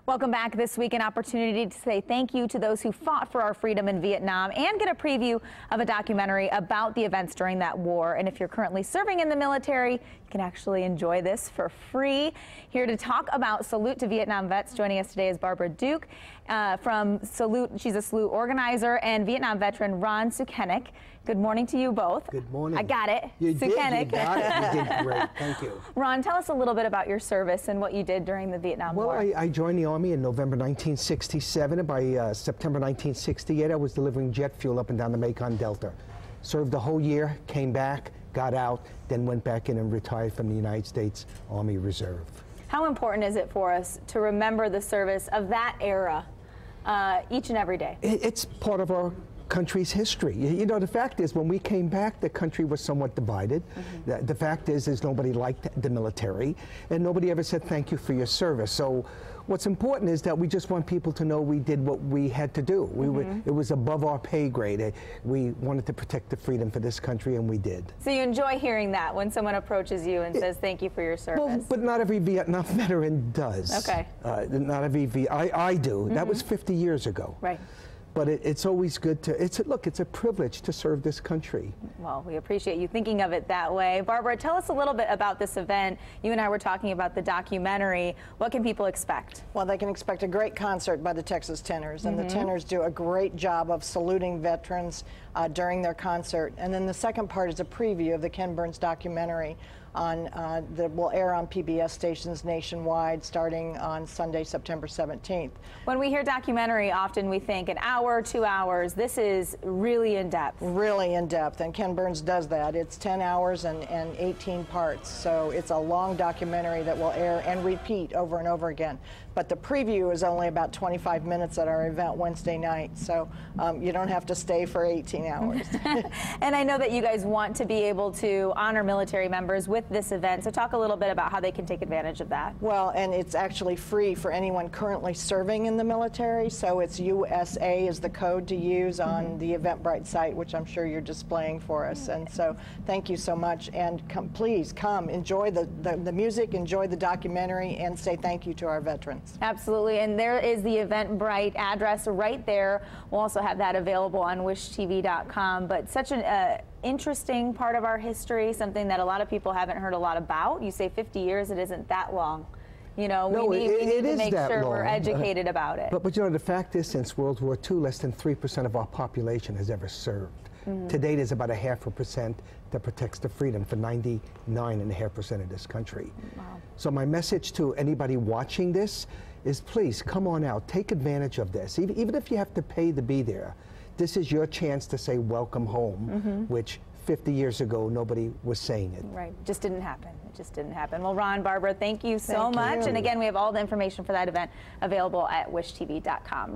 Welcome back. This week, an opportunity to say thank you to those who fought for our freedom in Vietnam and get a preview of a documentary about the events during that war. And if you're currently serving in the military, you can actually enjoy this for free. Here to talk about Salute to Vietnam Vets, joining us today is Barbara Duke from Salute. She's a Salute organizer, and Vietnam veteran Ron Sukenik. Good morning to you both. Good morning. I got it. You did. Sukenik. You got it. You did great. Thank you. Ron, tell us a little bit about your service and what you did during the Vietnam War. Well, I joined the Army in November 1967, and by September 1968, I was delivering jet fuel up and down the Mekong Delta. Served the whole year, came back, got out, then went back in and retired from the United States Army Reserve. How important is it for us to remember the service of that era each and every day? It's part of our country's history. You know, the fact is, when we came back, the country was somewhat divided. The fact is nobody liked the military, and nobody ever said thank you for your service. So what's important is that we just want people to know we did what we had to do. It was above our pay grade. We wanted to protect the freedom for this country, and we did. So you enjoy hearing that when someone approaches you and says thank you for your service? Well, but not every Vietnam veteran does. Okay. Not every I do. That was 50 years ago. Right. But it's always good to, look, it's a privilege to serve this country. Well, we appreciate you thinking of it that way. Barbara, tell us a little bit about this event. You and I were talking about the documentary. What can people expect? Well, they can expect a great concert by the Texas Tenors, and the Tenors do a great job of saluting veterans during their concert. And then the second part is a preview of the Ken Burns documentary that will air on PBS stations nationwide starting on Sunday, September 17th. When we hear documentary, often we think an hour, 2 hours. This is really in depth. Really in depth, and Ken Burns does that. It's 10 hours and 18 parts, so it's a long documentary that will air and repeat over and over again. But the preview is only about 25 minutes at our event Wednesday night, so you don't have to stay for 18 hours. And I know that you guys want to be able to honor military members with this event, so talk a little bit about how they can take advantage of that. Well, and it's actually free for anyone currently serving in the military, so it's USA is the code to use on the Eventbrite site, which I'm sure you're displaying for us. And so thank you so much, and please come, enjoy the music, enjoy the documentary, and say thank you to our veterans. Absolutely, and there is the Eventbrite address right there. We'll also have that available on wishtv.com, but such an interesting part of our history, something that a lot of people haven't heard a lot about. You say 50 years, it isn't that long. You know, no, we need to make sure long. We're educated about it. But you know, the fact is, since World War II, less than 3% of our population has ever served. To date, is about 0.5% that protects the freedom for 99.5% of this country. Wow. So my message to anybody watching this is, please come on out, take advantage of this. Even if you have to pay to be there, this is your chance to say welcome home, which 50 years ago nobody was saying it. Right, just didn't happen. It just didn't happen. Well, Ron, Barbara, thank you so much. Thank you. And again, we have all the information for that event available at wishtv.com.